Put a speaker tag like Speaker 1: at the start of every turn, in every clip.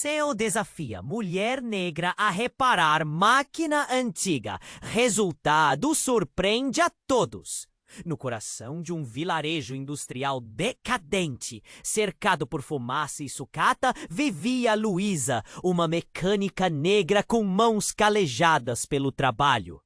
Speaker 1: Seu desafia mulher negra a reparar máquina antiga. Resultado surpreende a todos. No coração de um vilarejo industrial decadente, cercado por fumaça e sucata, vivia Luísa, uma mecânica negra com mãos calejadas pelo trabalho.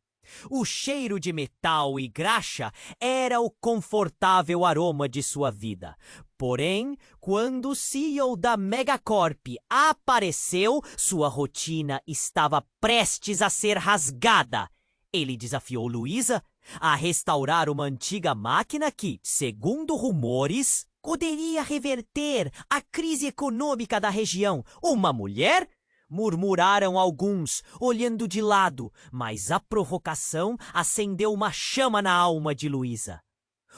Speaker 1: O cheiro de metal e graxa era o confortável aroma de sua vida. Porém, quando o CEO da Megacorp apareceu, sua rotina estava prestes a ser rasgada. Ele desafiou Luísa a restaurar uma antiga máquina que, segundo rumores, poderia reverter a crise econômica da região. Uma mulher? Murmuraram alguns, olhando de lado, mas a provocação acendeu uma chama na alma de Luísa.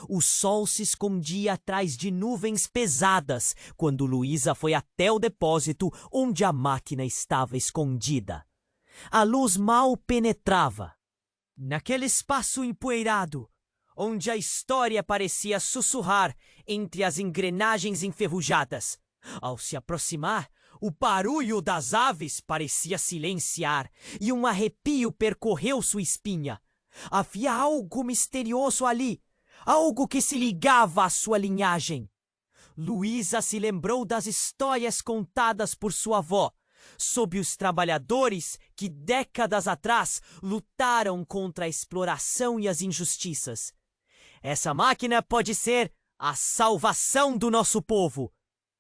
Speaker 1: O sol se escondia atrás de nuvens pesadas quando Luísa foi até o depósito onde a máquina estava escondida. A luz mal penetrava. Naquele espaço empoeirado, onde a história parecia sussurrar entre as engrenagens enferrujadas. Ao se aproximar, o barulho das aves parecia silenciar e um arrepio percorreu sua espinha. Havia algo misterioso ali, algo que se ligava à sua linhagem. Luísa se lembrou das histórias contadas por sua avó, sobre os trabalhadores que décadas atrás lutaram contra a exploração e as injustiças. Essa máquina pode ser a salvação do nosso povo,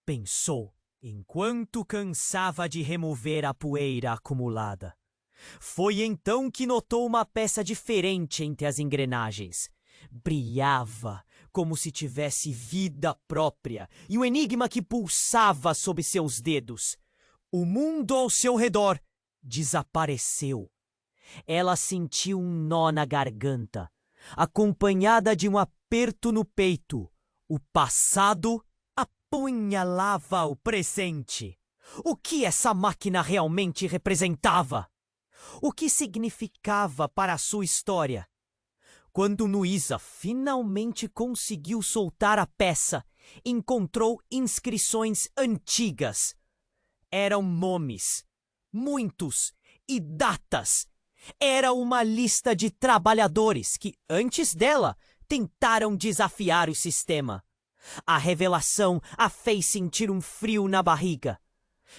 Speaker 1: pensou, enquanto cansava de remover a poeira acumulada. Foi então que notou uma peça diferente entre as engrenagens. Brilhava como se tivesse vida própria e um enigma que pulsava sob seus dedos. O mundo ao seu redor desapareceu. Ela sentiu um nó na garganta, acompanhada de um aperto no peito. O passado apunhalava o presente. O que essa máquina realmente representava? O que significava para a sua história? Quando Luísa finalmente conseguiu soltar a peça, encontrou inscrições antigas. Eram nomes, muitos, e datas. Era uma lista de trabalhadores que, antes dela, tentaram desafiar o sistema. A revelação a fez sentir um frio na barriga.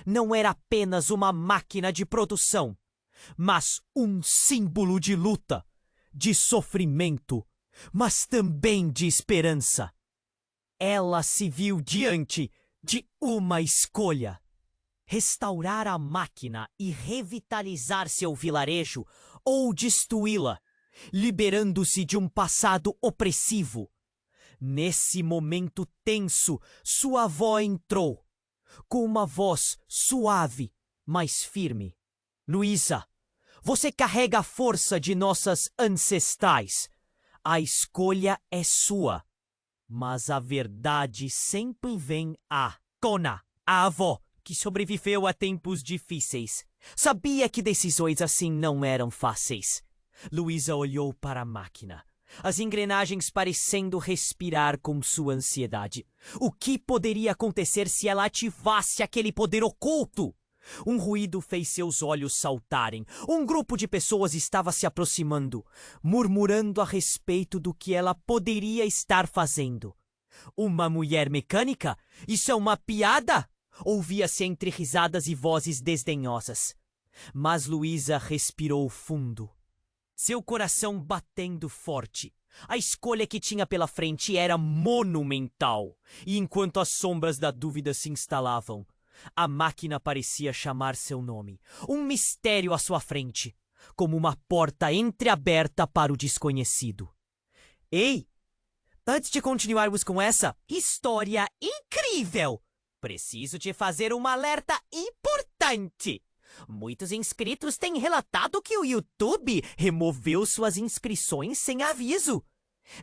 Speaker 1: Não era apenas uma máquina de produção, mas um símbolo de luta, de sofrimento, mas também de esperança. Ela se viu diante de uma escolha: restaurar a máquina e revitalizar seu vilarejo, ou destruí-la, liberando-se de um passado opressivo. Nesse momento tenso, sua avó entrou, com uma voz suave, mas firme. Luísa, você carrega a força de nossas ancestrais. A escolha é sua. Mas a verdade sempre vem à tona. A avó, que sobreviveu a tempos difíceis, sabia que decisões assim não eram fáceis. Luísa olhou para a máquina, as engrenagens parecendo respirar com sua ansiedade. O que poderia acontecer se ela ativasse aquele poder oculto? Um ruído fez seus olhos saltarem. Um grupo de pessoas estava se aproximando, murmurando a respeito do que ela poderia estar fazendo. Uma mulher mecânica? Isso é uma piada? Ouvia-se entre risadas e vozes desdenhosas. Mas Luísa respirou fundo, seu coração batendo forte. A escolha que tinha pela frente era monumental. E enquanto as sombras da dúvida se instalavam, a máquina parecia chamar seu nome. Um mistério à sua frente, como uma porta entreaberta para o desconhecido. Ei! Antes de continuarmos com essa história incrível, preciso te fazer um alerta importante. Muitos inscritos têm relatado que o YouTube removeu suas inscrições sem aviso.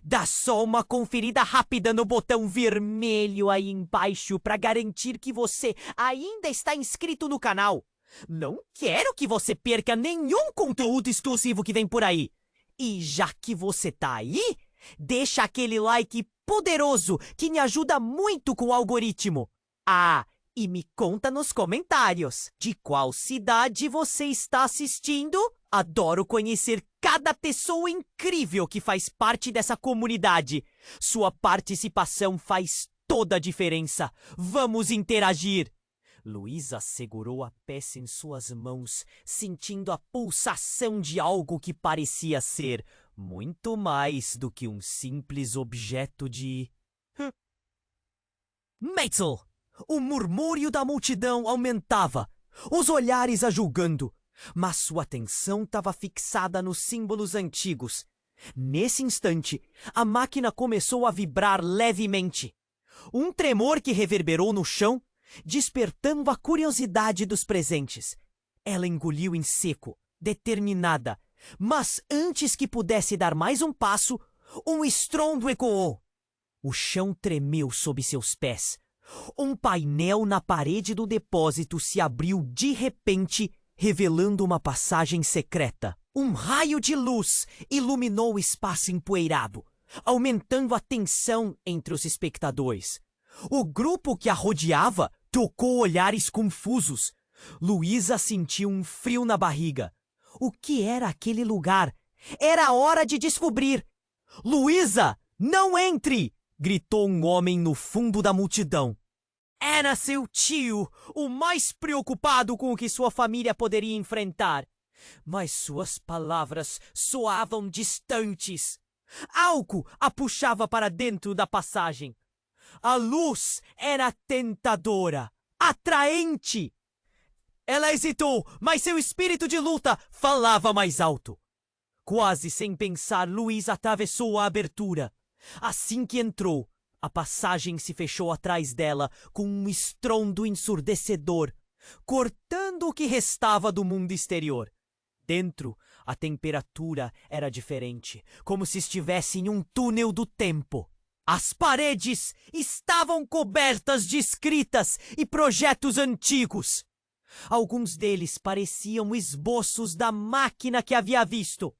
Speaker 1: Dá só uma conferida rápida no botão vermelho aí embaixo para garantir que você ainda está inscrito no canal. Não quero que você perca nenhum conteúdo exclusivo que vem por aí. E já que você tá aí, deixa aquele like poderoso que me ajuda muito com o algoritmo. Ah, E me conta nos comentários de qual cidade você está assistindo. Adoro conhecer cada pessoa incrível que faz parte dessa comunidade. Sua participação faz toda a diferença. Vamos interagir! Luísa segurou a peça em suas mãos, sentindo a pulsação de algo que parecia ser muito mais do que um simples objeto de... Maisel! O murmúrio da multidão aumentava, os olhares a julgando, mas sua atenção estava fixada nos símbolos antigos. Nesse instante, a máquina começou a vibrar levemente. Um tremor que reverberou no chão, despertando a curiosidade dos presentes. Ela engoliu em seco, determinada, mas antes que pudesse dar mais um passo, um estrondo ecoou. O chão tremeu sob seus pés. Um painel na parede do depósito se abriu de repente, revelando uma passagem secreta. Um raio de luz iluminou o espaço empoeirado, aumentando a tensão entre os espectadores. O grupo que a rodeava trocou olhares confusos. Luísa sentiu um frio na barriga. O que era aquele lugar? Era hora de descobrir. Luísa, não entre! Gritou um homem no fundo da multidão. Era seu tio, o mais preocupado com o que sua família poderia enfrentar. Mas suas palavras soavam distantes. Algo a puxava para dentro da passagem. A luz era tentadora, atraente. Ela hesitou, mas seu espírito de luta falava mais alto. Quase sem pensar, Luísa atravessou a abertura. Assim que entrou, a passagem se fechou atrás dela com um estrondo ensurdecedor, cortando o que restava do mundo exterior. Dentro, a temperatura era diferente, como se estivesse em um túnel do tempo. As paredes estavam cobertas de escritas e projetos antigos. Alguns deles pareciam esboços da máquina que havia visto.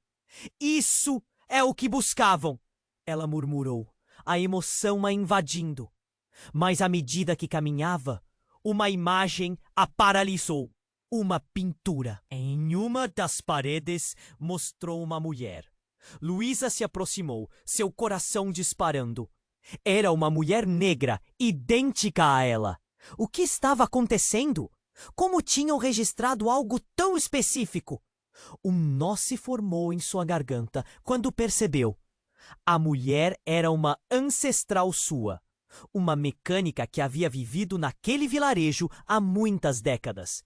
Speaker 1: Isso é o que buscavam, ela murmurou, a emoção a invadindo. Mas à medida que caminhava, uma imagem a paralisou. Uma pintura. Em uma das paredes mostrou uma mulher. Luísa se aproximou, seu coração disparando. Era uma mulher negra, idêntica a ela. O que estava acontecendo? Como tinham registrado algo tão específico? Um nó se formou em sua garganta quando percebeu. A mulher era uma ancestral sua, uma mecânica que havia vivido naquele vilarejo há muitas décadas.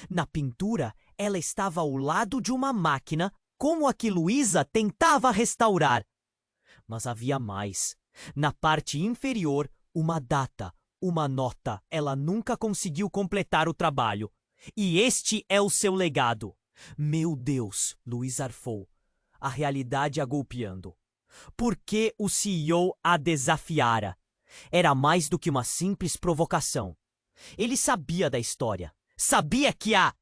Speaker 1: Na pintura, ela estava ao lado de uma máquina como a que Luísa tentava restaurar. Mas havia mais. Na parte inferior, uma data, uma nota. Ela nunca conseguiu completar o trabalho. E este é o seu legado. Meu Deus, Luísa arfou, a realidade a golpeando. Por que o CEO a desafiara? Era mais do que uma simples provocação. Ele sabia da história. Sabia que a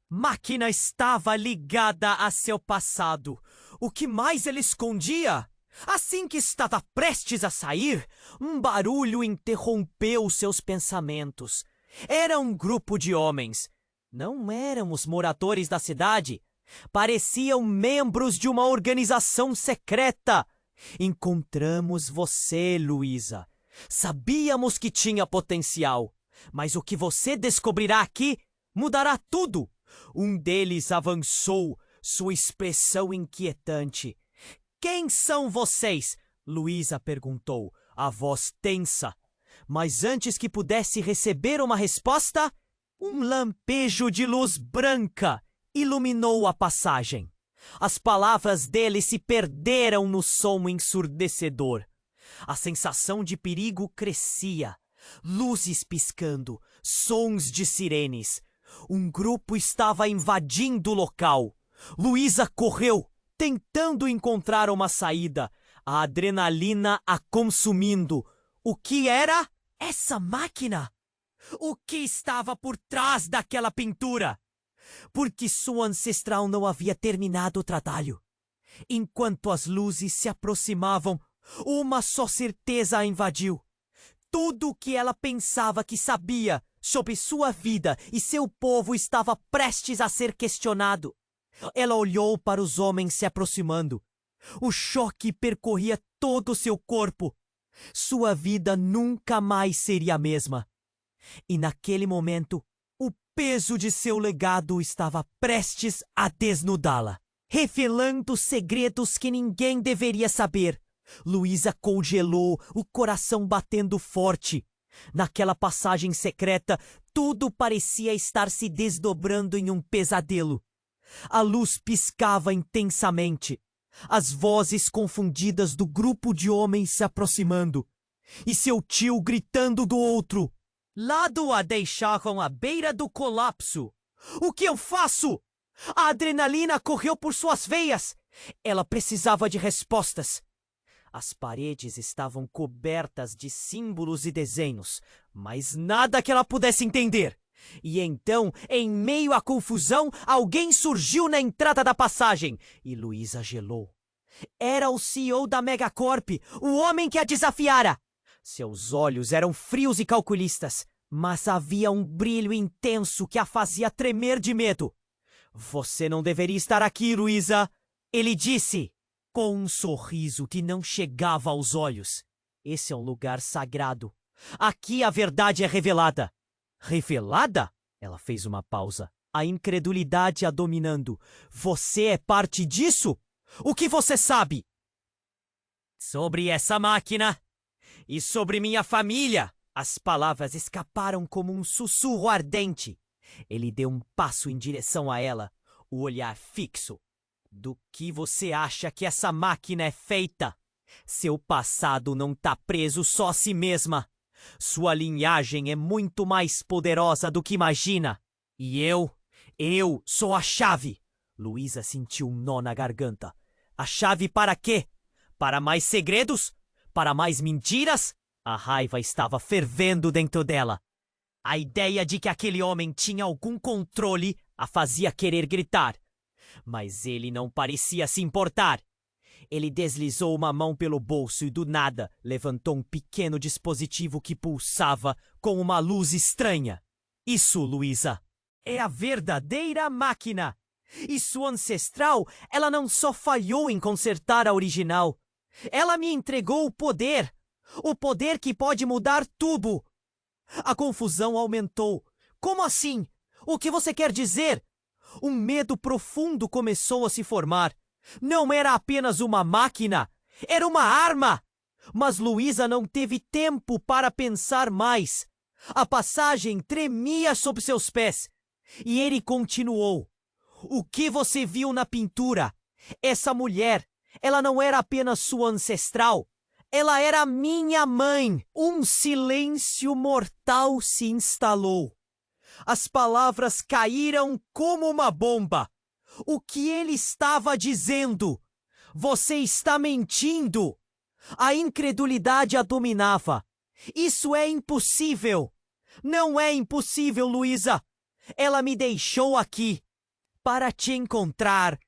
Speaker 1: máquina estava ligada a seu passado. O que mais ele escondia? Assim que estava prestes a sair, um barulho interrompeu seus pensamentos. Era um grupo de homens. Não eram os moradores da cidade. Pareciam membros de uma organização secreta. Encontramos você, Luísa. Sabíamos que tinha potencial. Mas o que você descobrirá aqui mudará tudo. Um deles avançou, sua expressão inquietante. Quem são vocês? Luísa perguntou, a voz tensa. Mas antes que pudesse receber uma resposta, um lampejo de luz branca iluminou a passagem. As palavras dele se perderam no som ensurdecedor. A sensação de perigo crescia. Luzes piscando, sons de sirenes. Um grupo estava invadindo o local. Luísa correu, tentando encontrar uma saída. A adrenalina a consumindo. O que era? Essa máquina? O que estava por trás daquela pintura? Porque sua ancestral não havia terminado o trabalho. Enquanto as luzes se aproximavam, uma só certeza a invadiu. Tudo o que ela pensava que sabia sobre sua vida e seu povo estava prestes a ser questionado. Ela olhou para os homens se aproximando. O choque percorria todo o seu corpo. Sua vida nunca mais seria a mesma. E naquele momento, o peso de seu legado estava prestes a desnudá-la, revelando segredos que ninguém deveria saber. Luísa congelou, o coração batendo forte. Naquela passagem secreta, tudo parecia estar se desdobrando em um pesadelo. A luz piscava intensamente. As vozes confundidas do grupo de homens se aproximando. E seu tio gritando do outro. Lado a deixaram à beira do colapso. O que eu faço? A adrenalina correu por suas veias. Ela precisava de respostas. As paredes estavam cobertas de símbolos e desenhos, mas nada que ela pudesse entender. E então, em meio à confusão, alguém surgiu na entrada da passagem e Luísa gelou. Era o CEO da Megacorp, o homem que a desafiara. Seus olhos eram frios e calculistas, mas havia um brilho intenso que a fazia tremer de medo. Você não deveria estar aqui, Luísa, ele disse, com um sorriso que não chegava aos olhos. Esse é um lugar sagrado. Aqui a verdade é revelada. Revelada? Ela fez uma pausa, a incredulidade a dominando. Você é parte disso? O que você sabe? Sobre essa máquina e sobre minha família. As palavras escaparam como um sussurro ardente. Ele deu um passo em direção a ela, o olhar fixo. Do que você acha que essa máquina é feita? Seu passado não está preso só a si mesma. Sua linhagem é muito mais poderosa do que imagina. E eu sou a chave. Luísa sentiu um nó na garganta. A chave para quê? Para mais segredos? Para mais mentiras? A raiva estava fervendo dentro dela. A ideia de que aquele homem tinha algum controle a fazia querer gritar. Mas ele não parecia se importar. Ele deslizou uma mão pelo bolso e do nada levantou um pequeno dispositivo que pulsava com uma luz estranha. Isso, Luísa, é a verdadeira máquina. E sua ancestral, ela não só falhou em consertar a original. Ela me entregou o poder. O poder que pode mudar tudo. A confusão aumentou. Como assim? O que você quer dizer? Um medo profundo começou a se formar. Não era apenas uma máquina, era uma arma. Mas Luísa não teve tempo para pensar mais. A passagem tremia sob seus pés. E ele continuou. O que você viu na pintura? Essa mulher, ela não era apenas sua ancestral. Ela era minha mãe. Um silêncio mortal se instalou. As palavras caíram como uma bomba. O que ele estava dizendo? Você está mentindo. A incredulidade a dominava. Isso é impossível. Não é impossível, Luísa. Ela me deixou aqui para te encontrar,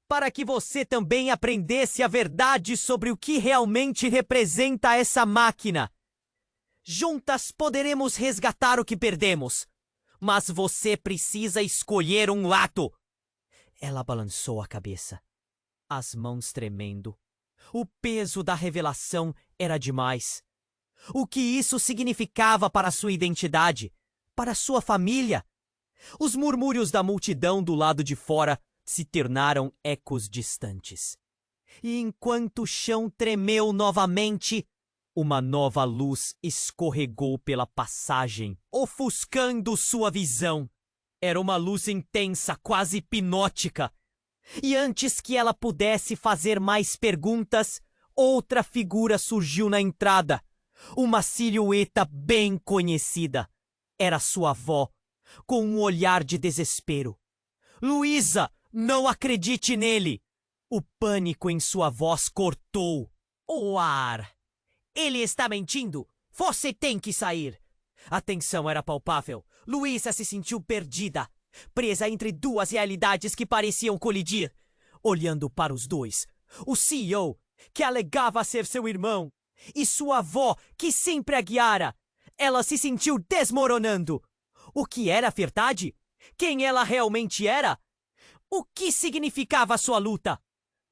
Speaker 1: para que você também aprendesse a verdade sobre o que realmente representa essa máquina. Juntas poderemos resgatar o que perdemos, mas você precisa escolher um lado. Ela balançou a cabeça, as mãos tremendo. O peso da revelação era demais. O que isso significava para sua identidade, para sua família? Os murmúrios da multidão do lado de fora se tornaram ecos distantes. E enquanto o chão tremeu novamente, uma nova luz escorregou pela passagem, ofuscando sua visão. Era uma luz intensa, quase hipnótica. E antes que ela pudesse fazer mais perguntas, outra figura surgiu na entrada. Uma silhueta bem conhecida. Era sua avó, com um olhar de desespero. Luísa, não acredite nele! O pânico em sua voz cortou o ar. Ele está mentindo! Você tem que sair! A tensão era palpável. Luísa se sentiu perdida, presa entre duas realidades que pareciam colidir. Olhando para os dois, o CEO, que alegava ser seu irmão, E sua avó, que sempre a guiara, ela se sentiu desmoronando. O que era a verdade? Quem ela realmente era? O que significava sua luta?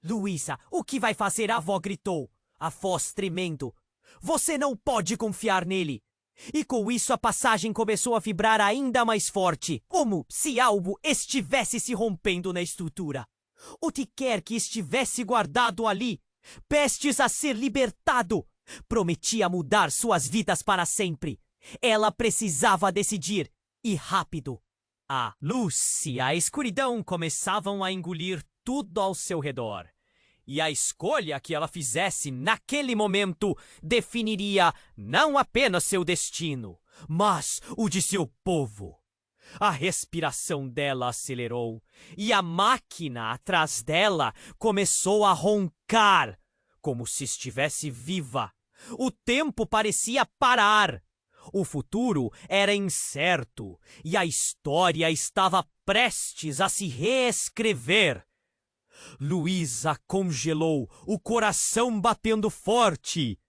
Speaker 1: Luísa, o que vai fazer? A avó gritou, a voz tremendo. Você não pode confiar nele. E com isso a passagem começou a vibrar ainda mais forte, como se algo estivesse se rompendo na estrutura. O que quer que estivesse guardado ali, prestes a ser libertado, prometia mudar suas vidas para sempre. Ela precisava decidir, e rápido. A luz e a escuridão começavam a engolir tudo ao seu redor. E a escolha que ela fizesse naquele momento definiria não apenas seu destino, mas o de seu povo. A respiração dela acelerou e a máquina atrás dela começou a roncar, como se estivesse viva. O tempo parecia parar. O futuro era incerto e a história estava prestes a se reescrever. Luísa congelou, o coração batendo forte.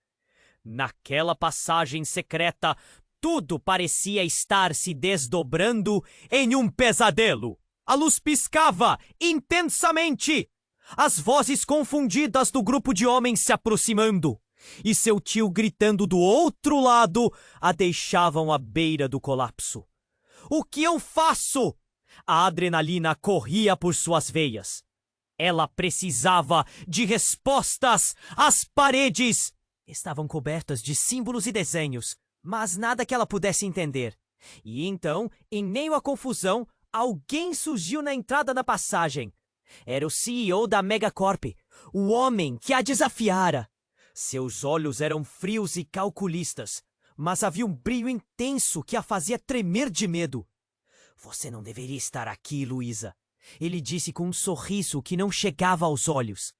Speaker 1: Naquela passagem secreta, tudo parecia estar se desdobrando em um pesadelo. A luz piscava intensamente. As vozes confundidas do grupo de homens se aproximando. E seu tio gritando do outro lado a deixavam à beira do colapso. O que eu faço? A adrenalina corria por suas veias. Ela precisava de respostas. As paredes estavam cobertas de símbolos e desenhos, mas nada que ela pudesse entender. E então, em meio à confusão, alguém surgiu na entrada da passagem. Era o CEO da Megacorp, o homem que a desafiara. Seus olhos eram frios e calculistas, mas havia um brilho intenso que a fazia tremer de medo. Você não deveria estar aqui, Luísa. Ele disse com um sorriso que não chegava aos olhos.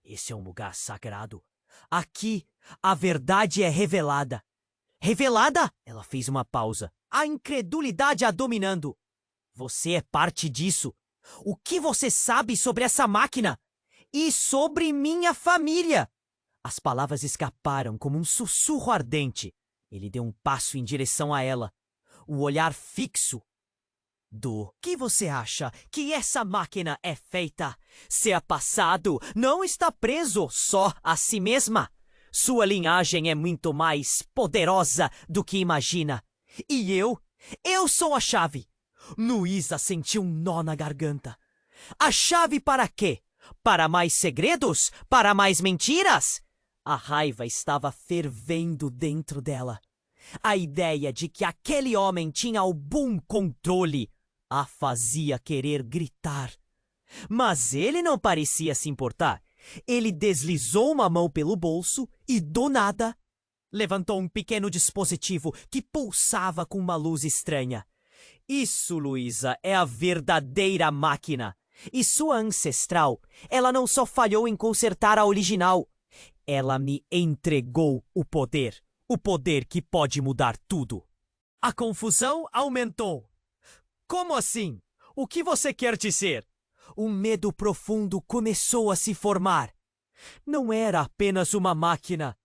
Speaker 1: Esse é um lugar sagrado. Aqui, a verdade é revelada. Revelada? Ela fez uma pausa. A incredulidade a dominando. Você é parte disso. O que você sabe sobre essa máquina? E sobre minha família? As palavras escaparam como um sussurro ardente. Ele deu um passo em direção a ela. O olhar fixo. Do que você acha que essa máquina é feita? Seu passado não está preso só a si mesma. Sua linhagem é muito mais poderosa do que imagina. E eu sou a chave. Luísa sentiu um nó na garganta. A chave para quê? Para mais segredos? Para mais mentiras? A raiva estava fervendo dentro dela. A ideia de que aquele homem tinha algum controle a fazia querer gritar. Mas ele não parecia se importar. Ele deslizou uma mão pelo bolso e, do nada, levantou um pequeno dispositivo que pulsava com uma luz estranha. Isso, Luísa, é a verdadeira máquina. E sua ancestral, ela não só falhou em consertar a original, ela me entregou o poder que pode mudar tudo. A confusão aumentou. Como assim? O que você quer dizer? Um medo profundo começou a se formar. Não era apenas uma máquina.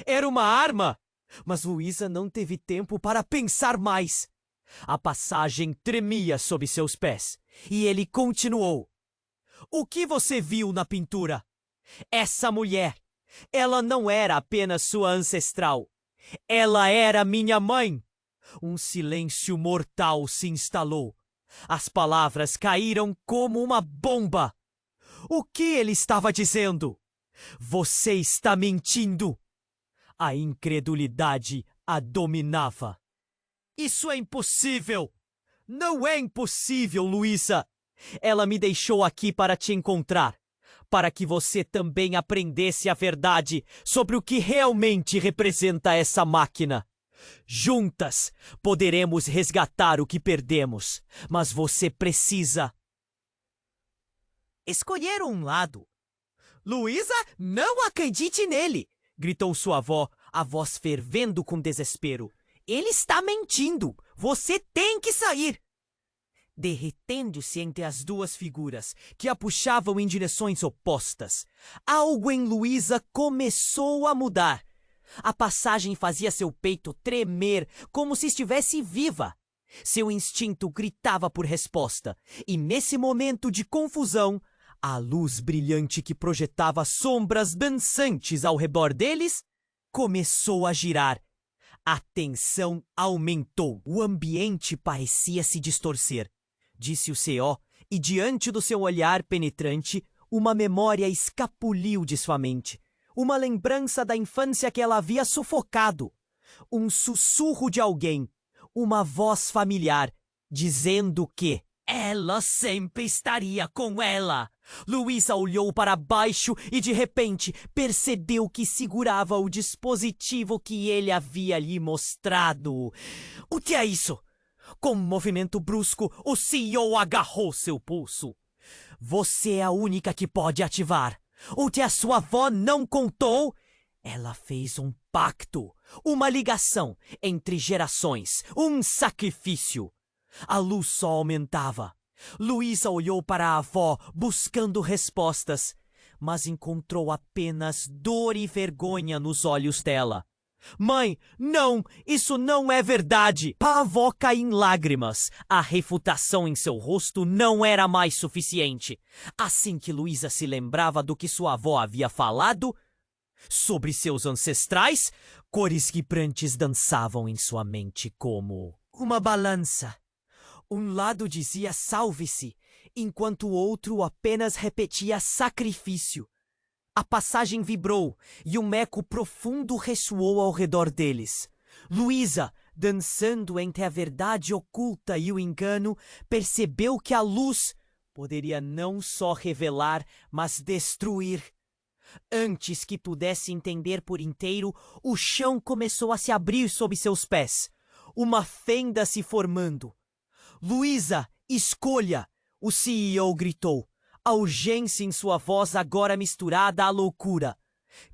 Speaker 1: Era uma arma. Mas Luísa não teve tempo para pensar mais. A passagem tremia sob seus pés. E ele continuou. O que você viu na pintura? Essa mulher. Ela não era apenas sua ancestral. Ela era minha mãe. Um silêncio mortal se instalou. As palavras caíram como uma bomba. O que ele estava dizendo? Você está mentindo. A incredulidade a dominava. Isso é impossível. Não é impossível, Luísa. Ela me deixou aqui para te encontrar, para que você também aprendesse a verdade sobre o que realmente representa essa máquina. Juntas poderemos resgatar o que perdemos, mas você precisa escolher um lado. Luísa, não acredite nele! Gritou sua avó, a voz fervendo com desespero. Ele está mentindo! Você tem que sair! Derretendo-se entre as duas figuras, que a puxavam em direções opostas, algo em Luísa começou a mudar. A passagem fazia seu peito tremer como se estivesse viva. Seu instinto gritava por resposta, e nesse momento de confusão, a luz brilhante que projetava sombras dançantes ao redor deles começou a girar. A tensão aumentou. O ambiente parecia se distorcer. Disse o C.O., e diante do seu olhar penetrante, uma memória escapuliu de sua mente. Uma lembrança da infância que ela havia sufocado. Um sussurro de alguém, uma voz familiar, dizendo que ela sempre estaria com ela. Luísa olhou para baixo e de repente percebeu que segurava o dispositivo que ele havia lhe mostrado. O que é isso? Com um movimento brusco, o C.O. agarrou seu pulso. Você é a única que pode ativar. O que a sua avó não contou? Ela fez um pacto, uma ligação entre gerações, um sacrifício. A luz só aumentava. Luísa olhou para a avó buscando respostas, mas encontrou apenas dor e vergonha nos olhos dela. Mãe, não, isso não é verdade! A avó caiu em lágrimas. A refutação em seu rosto não era mais suficiente. Assim que Luísa se lembrava do que sua avó havia falado sobre seus ancestrais, cores vibrantes dançavam em sua mente como uma balança. Um lado dizia salve-se, enquanto o outro apenas repetia sacrifício. A passagem vibrou e um eco profundo ressoou ao redor deles. Luísa, dançando entre a verdade oculta e o engano, percebeu que a luz poderia não só revelar, mas destruir. Antes que pudesse entender por inteiro, o chão começou a se abrir sob seus pés. Uma fenda se formando. Luísa, escolha! O C.O. gritou. A urgência em sua voz agora misturada à loucura.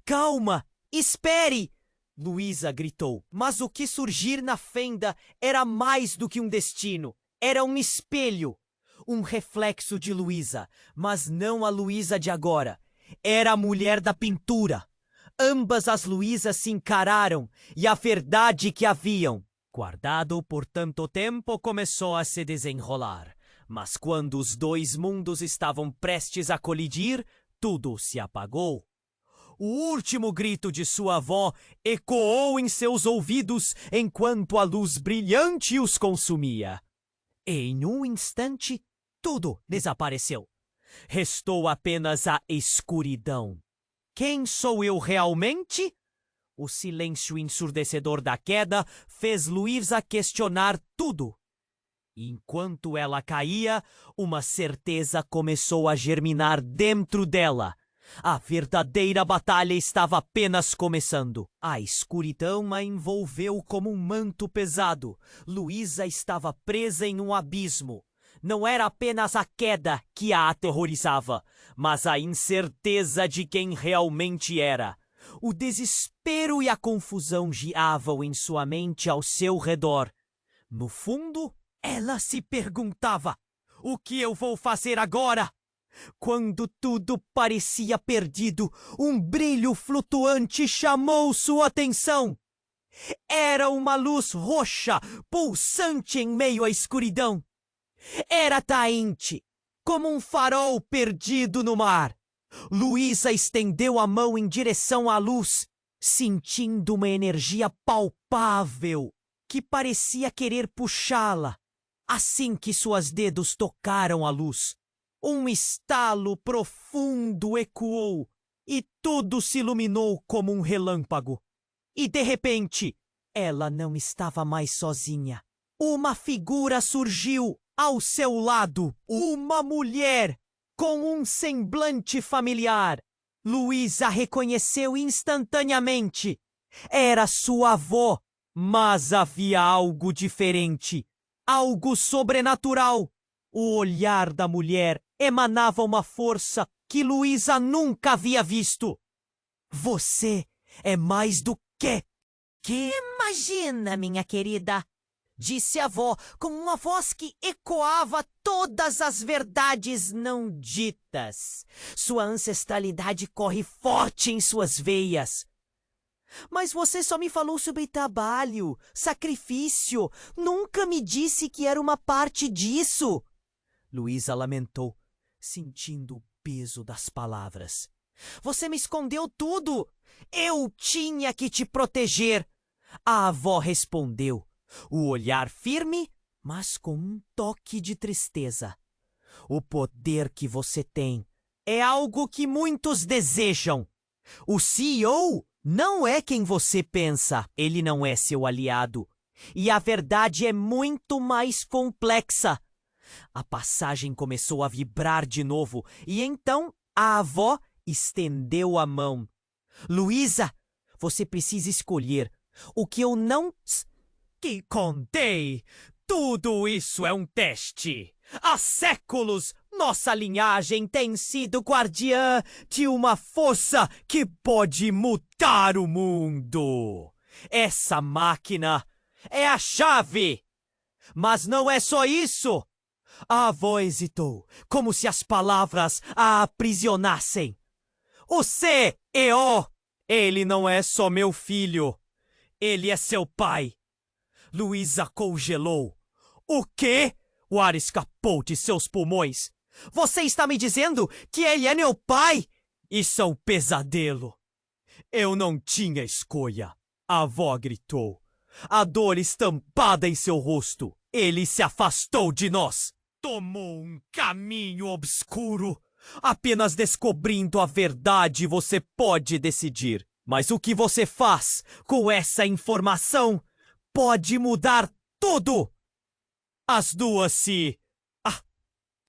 Speaker 1: Calma! Espere! Luísa gritou. Mas o que surgir na fenda era mais do que um destino. Era um espelho. Um reflexo de Luísa, mas não a Luísa de agora. Era a mulher da pintura. Ambas as Luísas se encararam e a verdade que haviam guardado por tanto tempo começou a se desenrolar. Mas quando os dois mundos estavam prestes a colidir, tudo se apagou. O último grito de sua avó ecoou em seus ouvidos enquanto a luz brilhante os consumia. Em um instante, tudo desapareceu. Restou apenas a escuridão. Quem sou eu realmente? O silêncio ensurdecedor da queda fez Luísa questionar tudo. Enquanto ela caía, uma certeza começou a germinar dentro dela. A verdadeira batalha estava apenas começando. A escuridão a envolveu como um manto pesado. Luísa estava presa em um abismo. Não era apenas a queda que a aterrorizava, mas a incerteza de quem realmente era. O desespero e a confusão giravam em sua mente ao seu redor. No fundo, ela se perguntava: o que eu vou fazer agora? Quando tudo parecia perdido, um brilho flutuante chamou sua atenção. Era uma luz roxa, pulsante em meio à escuridão. Era atraente, como um farol perdido no mar. Luísa estendeu a mão em direção à luz, sentindo uma energia palpável que parecia querer puxá-la. Assim que suas dedos tocaram a luz, um estalo profundo ecoou e tudo se iluminou como um relâmpago. E de repente, ela não estava mais sozinha. Uma figura surgiu ao seu lado, uma mulher com um semblante familiar. Luísa reconheceu instantaneamente. Era sua avó, mas havia algo diferente, algo sobrenatural. O olhar da mulher emanava uma força que Luísa nunca havia visto. Você é mais do que imagina, minha querida, disse a avó com uma voz que ecoava todas as verdades não ditas. Sua ancestralidade corre forte em suas veias. Mas você só me falou sobre trabalho, sacrifício. Nunca me disse que era uma parte disso. Luísa lamentou, sentindo o peso das palavras. Você me escondeu tudo. Eu tinha que te proteger. A avó respondeu, o olhar firme, mas com um toque de tristeza. O poder que você tem é algo que muitos desejam. O CEO não é quem você pensa. Ele não é seu aliado. E a verdade é muito mais complexa. A passagem começou a vibrar de novo e então a avó estendeu a mão. Luísa, você precisa escolher o que eu não... Que contei! Tudo isso é um teste! Há séculos, nossa linhagem tem sido guardiã de uma força que pode mudar o mundo. Essa máquina é a chave! Mas não é só isso! A avó hesitou, como se as palavras a aprisionassem. O CEO! Ele não é só meu filho. Ele é seu pai. Luísa congelou. O quê? O ar escapou de seus pulmões. Você está me dizendo que ele é meu pai? Isso é um pesadelo. Eu não tinha escolha. A avó gritou. A dor estampada em seu rosto. Ele se afastou de nós. Tomou um caminho obscuro. Apenas descobrindo a verdade você pode decidir. Mas o que você faz com essa informação pode mudar tudo. As duas se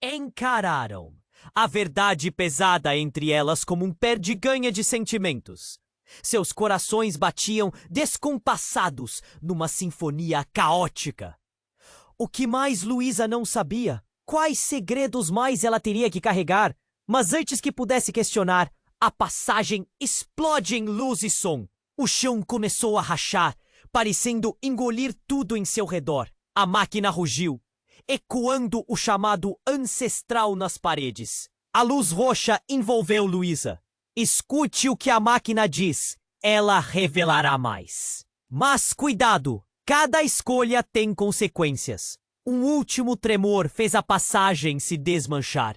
Speaker 1: encararam. A verdade pesada entre elas como um perde-ganha de sentimentos. Seus corações batiam descompassados numa sinfonia caótica. O que mais Luísa não sabia? Quais segredos mais ela teria que carregar? Mas antes que pudesse questionar, a passagem explode em luz e som. O chão começou a rachar, parecendo engolir tudo em seu redor. A máquina rugiu, ecoando o chamado ancestral nas paredes. A luz roxa envolveu Luísa. Escute o que a máquina diz. Ela revelará mais. Mas cuidado! Cada escolha tem consequências. Um último tremor fez a passagem se desmanchar.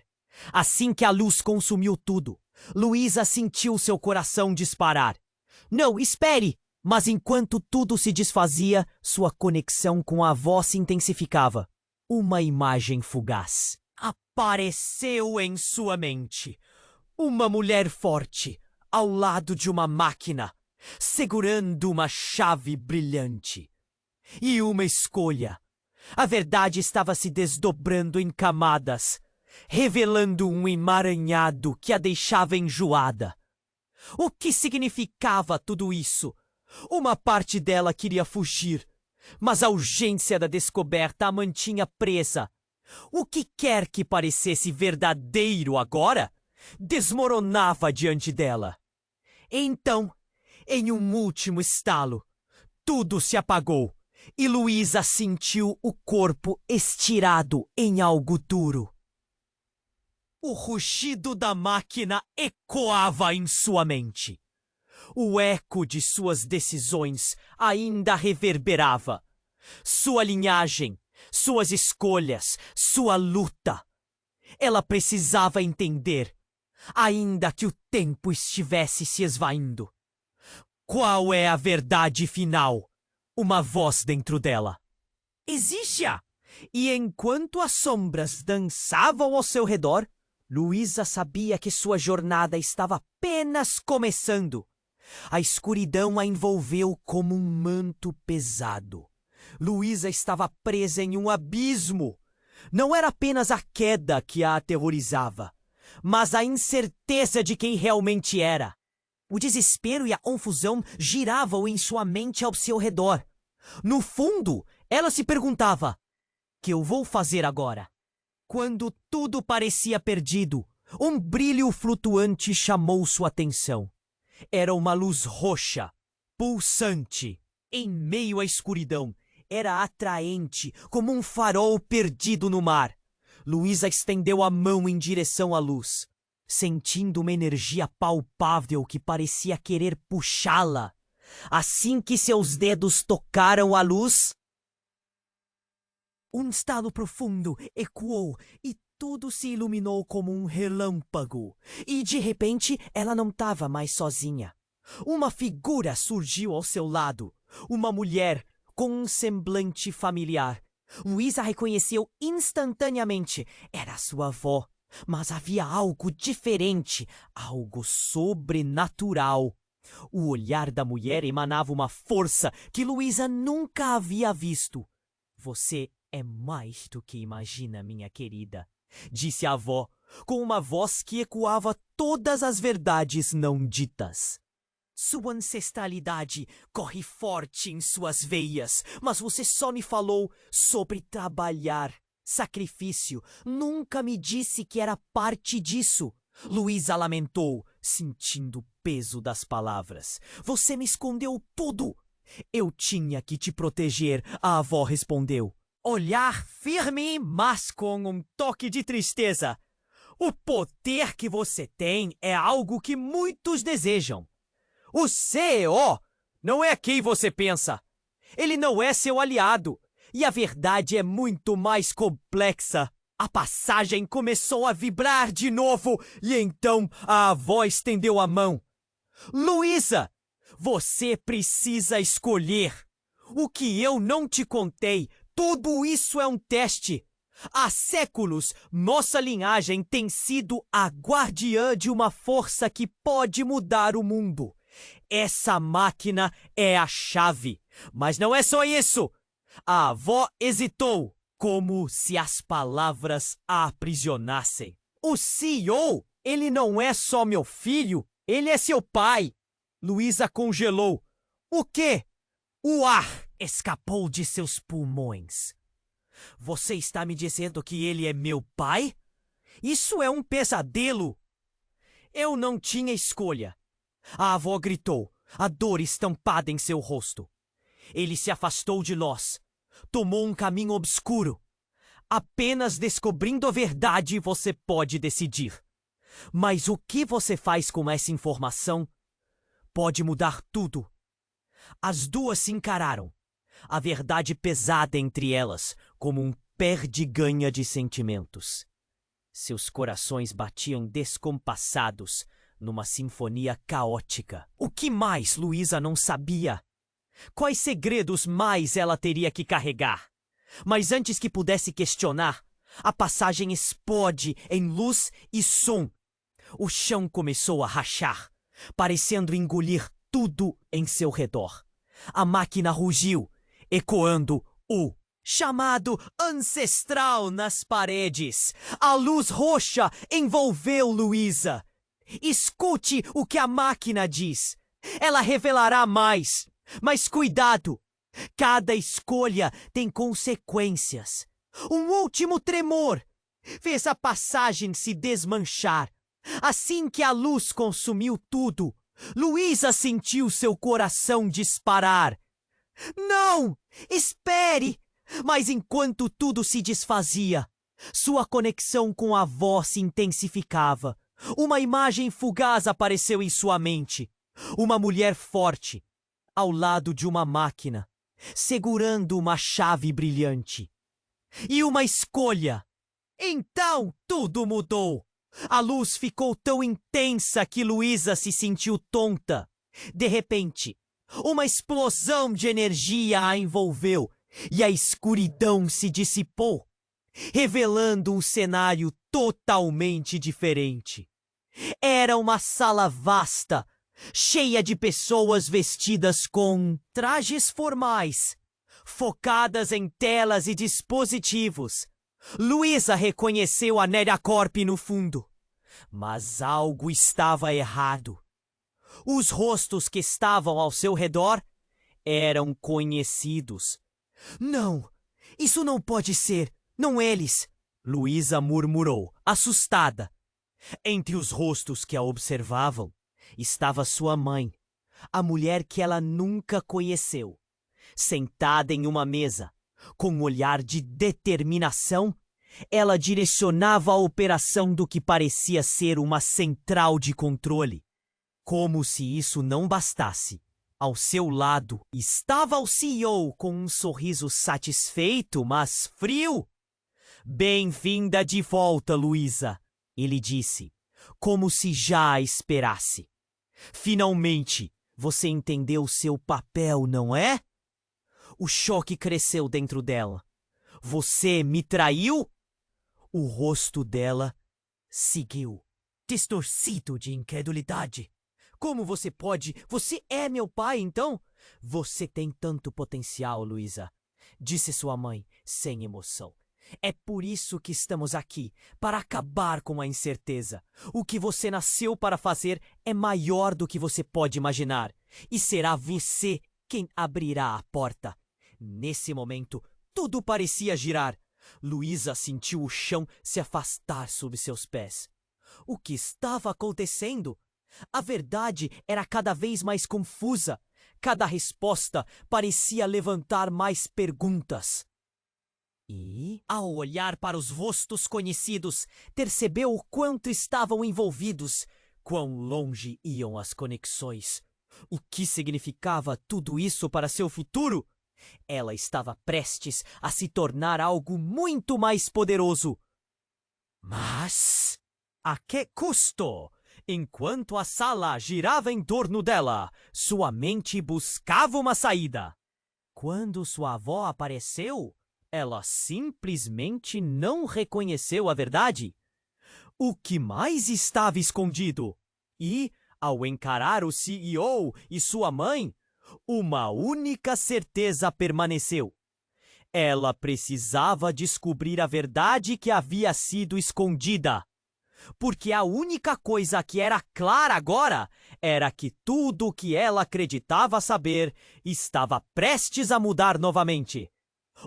Speaker 1: Assim que a luz consumiu tudo, Luísa sentiu seu coração disparar. Não, espere! Mas enquanto tudo se desfazia, sua conexão com a avó se intensificava. Uma imagem fugaz apareceu em sua mente. Uma mulher forte, ao lado de uma máquina, segurando uma chave brilhante. E uma escolha. A verdade estava se desdobrando em camadas, revelando um emaranhado que a deixava enjoada. O que significava tudo isso? Uma parte dela queria fugir, mas a urgência da descoberta a mantinha presa. O que quer que parecesse verdadeiro agora, desmoronava diante dela. Então, em um último estalo, tudo se apagou e Luísa sentiu o corpo estirado em algo duro. O rugido da máquina ecoava em sua mente. O eco de suas decisões ainda reverberava. Sua linhagem, suas escolhas, sua luta. Ela precisava entender, ainda que o tempo estivesse se esvaindo. Qual é a verdade final? Uma voz dentro dela. Existe-a! E enquanto as sombras dançavam ao seu redor, Luísa sabia que sua jornada estava apenas começando. A escuridão a envolveu como um manto pesado. Luísa estava presa em um abismo. Não era apenas a queda que a aterrorizava, mas a incerteza de quem realmente era. O desespero e a confusão giravam em sua mente ao seu redor. No fundo, ela se perguntava: o que eu vou fazer agora? Quando tudo parecia perdido, um brilho flutuante chamou sua atenção. Era uma luz roxa, pulsante, em meio à escuridão. Era atraente, como um farol perdido no mar. Luísa estendeu a mão em direção à luz, sentindo uma energia palpável que parecia querer puxá-la. Assim que seus dedos tocaram a luz, um estalo profundo ecoou e tudo se iluminou como um relâmpago. E de repente ela não estava mais sozinha. Uma figura surgiu ao seu lado. Uma mulher com um semblante familiar. Luísa reconheceu instantaneamente. Era sua avó. Mas havia algo diferente, algo sobrenatural. O olhar da mulher emanava uma força que Luísa nunca havia visto. Você é mais do que imagina, minha querida, disse a avó, com uma voz que ecoava todas as verdades não ditas. Sua ancestralidade corre forte em suas veias, mas você só me falou sobre trabalhar, sacrifício. Nunca me disse que era parte disso. Luísa lamentou, sentindo o peso das palavras. Você me escondeu tudo. Eu tinha que te proteger, a avó respondeu. Olhar firme, mas com um toque de tristeza. O poder que você tem é algo que muitos desejam. O CEO não é quem você pensa. Ele não é seu aliado. E a verdade é muito mais complexa. A passagem começou a vibrar de novo e então a avó estendeu a mão. Luísa, você precisa escolher. O que eu não te contei, tudo isso é um teste. Há séculos, nossa linhagem tem sido a guardiã de uma força que pode mudar o mundo. Essa máquina é a chave. Mas não é só isso. A avó hesitou, como se as palavras a aprisionassem. O CEO, ele não é só meu filho, ele é seu pai. Luísa congelou. O quê? O ar escapou de seus pulmões. Você está me dizendo que ele é meu pai? Isso é um pesadelo. Eu não tinha escolha. A avó gritou, a dor estampada em seu rosto. Ele se afastou de nós. Tomou um caminho obscuro. Apenas descobrindo a verdade você pode decidir. Mas o que você faz com essa informação pode mudar tudo. As duas se encararam. A verdade pesada entre elas, como um perde-ganha de sentimentos. Seus corações batiam descompassados numa sinfonia caótica. O que mais Luísa não sabia? Quais segredos mais ela teria que carregar? Mas antes que pudesse questionar, a passagem explode em luz e som. O chão começou a rachar, parecendo engolir tudo em seu redor. A máquina rugiu, ecoando o chamado ancestral nas paredes. A luz roxa envolveu Luísa. Escute o que a máquina diz. Ela revelará mais. Mas cuidado! Cada escolha tem consequências. Um último tremor fez a passagem se desmanchar. Assim que a luz consumiu tudo, Luísa sentiu seu coração disparar. Não! Espere! Mas enquanto tudo se desfazia, sua conexão com a avó se intensificava. Uma imagem fugaz apareceu em sua mente. Uma mulher forte, ao lado de uma máquina, segurando uma chave brilhante. E uma escolha. Então tudo mudou. A luz ficou tão intensa que Luísa se sentiu tonta. De repente, uma explosão de energia a envolveu e a escuridão se dissipou, revelando um cenário totalmente diferente. Era uma sala vasta, cheia de pessoas vestidas com trajes formais, focadas em telas e dispositivos. Luísa reconheceu a Néria Corp no fundo. Mas algo estava errado. Os rostos que estavam ao seu redor eram conhecidos. Não, isso não pode ser, não eles, Luísa murmurou, assustada. Entre os rostos que a observavam estava sua mãe, a mulher que ela nunca conheceu, sentada em uma mesa, com um olhar de determinação. Ela direcionava a operação do que parecia ser uma central de controle. Como se isso não bastasse, Ao seu lado estava o CEO com um sorriso satisfeito, mas frio. Bem-vinda de volta, Luísa, ele disse, como se já a esperasse. Finalmente, você entendeu seu papel, não é? O choque cresceu dentro dela. Você me traiu? O rosto dela seguiu, distorcido de incredulidade. Como você pode? Você é meu pai, então? Você tem tanto potencial, Luísa, disse sua mãe, sem emoção. É por isso que estamos aqui, para acabar com a incerteza. O que você nasceu para fazer é maior do que você pode imaginar. E será você quem abrirá a porta. Nesse momento, tudo parecia girar. Luísa sentiu o chão se afastar sob seus pés. O que estava acontecendo? A verdade era cada vez mais confusa. Cada resposta parecia levantar mais perguntas. E, ao olhar para os rostos conhecidos, percebeu o quanto estavam envolvidos, quão longe iam as conexões. O que significava tudo isso para seu futuro? Ela estava prestes a se tornar algo muito mais poderoso. Mas a que custo? Enquanto a sala girava em torno dela, sua mente buscava uma saída. Quando sua avó apareceu, ela simplesmente não reconheceu a verdade. O que mais estava escondido? E, ao encarar o CEO e sua mãe, uma única certeza permaneceu. Ela precisava descobrir a verdade que havia sido escondida. Porque a única coisa que era clara agora era que tudo o que ela acreditava saber estava prestes a mudar novamente.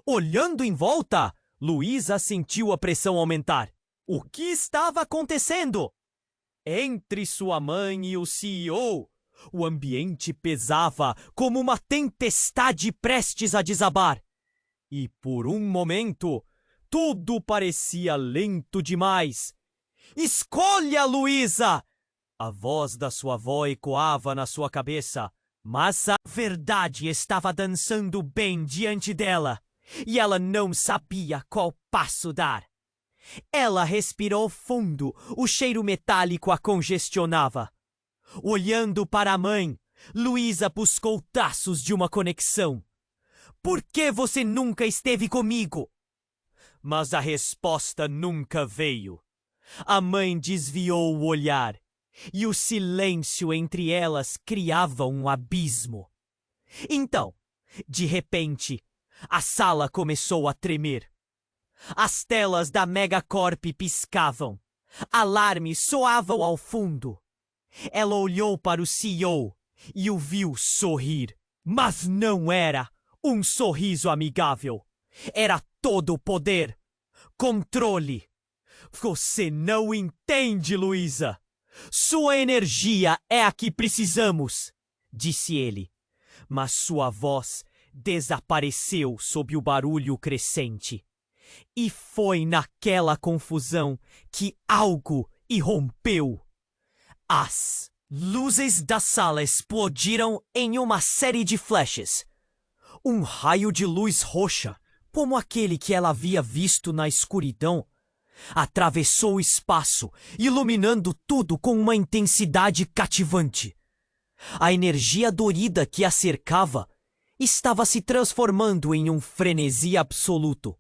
Speaker 1: Olhando em volta, Luísa sentiu a pressão aumentar. O que estava acontecendo? Entre sua mãe e o CEO, o ambiente pesava como uma tempestade prestes a desabar. E por um momento, tudo parecia lento demais. Escolha, Luísa! A voz da sua avó ecoava na sua cabeça, mas a verdade estava dançando bem diante dela, e ela não sabia qual passo dar. Ela respirou fundo, o cheiro metálico a congestionava. Olhando para a mãe, Luísa buscou traços de uma conexão. Por que você nunca esteve comigo? Mas a resposta nunca veio. A mãe desviou o olhar, e o silêncio entre elas criava um abismo. Então, de repente, a sala começou a tremer. As telas da Megacorp piscavam. Alarmes soavam ao fundo. Ela olhou para o CEO e o viu sorrir. Mas não era um sorriso amigável. Era todo o poder. Controle. Você não entende, Luísa. Sua energia é a que precisamos, disse ele. Mas sua voz desapareceu sob o barulho crescente. E foi naquela confusão que algo irrompeu. As luzes da sala explodiram em uma série de flashes. Um raio de luz roxa, como aquele que ela havia visto na escuridão, atravessou o espaço, iluminando tudo com uma intensidade cativante. A energia dorida que a cercava estava se transformando em um frenesi absoluto.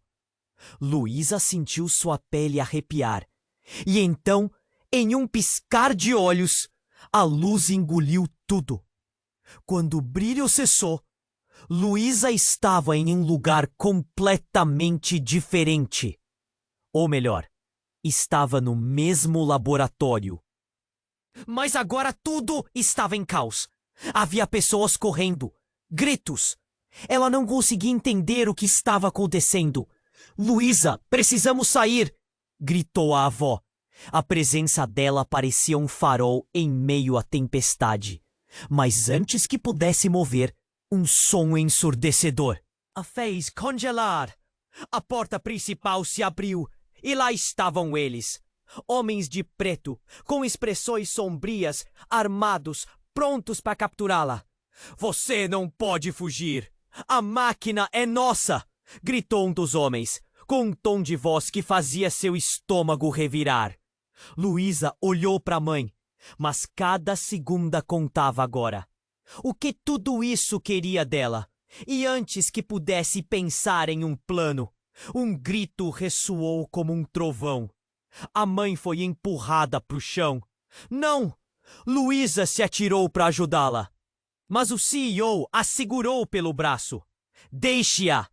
Speaker 1: Luísa sentiu sua pele arrepiar, e então, em um piscar de olhos, a luz engoliu tudo. Quando o brilho cessou, Luísa estava em um lugar completamente diferente. Ou melhor, estava no mesmo laboratório. Mas agora tudo estava em caos. Havia pessoas correndo, gritos. Ela não conseguia entender o que estava acontecendo. Luísa, precisamos sair! Gritou a avó. A presença dela parecia um farol em meio à tempestade. Mas antes que pudesse mover, um som ensurdecedor a fez congelar. A porta principal se abriu e lá estavam eles. Homens de preto, com expressões sombrias, armados, prontos para capturá-la. Você não pode fugir! A máquina é nossa! Gritou um dos homens, com um tom de voz que fazia seu estômago revirar. Luísa olhou para a mãe, mas cada segunda contava agora. O que tudo isso queria dela? E antes que pudesse pensar em um plano, um grito ressoou como um trovão. A mãe foi empurrada para o chão. Não! Luísa se atirou para ajudá-la. Mas o CEO a segurou pelo braço. Deixe-a!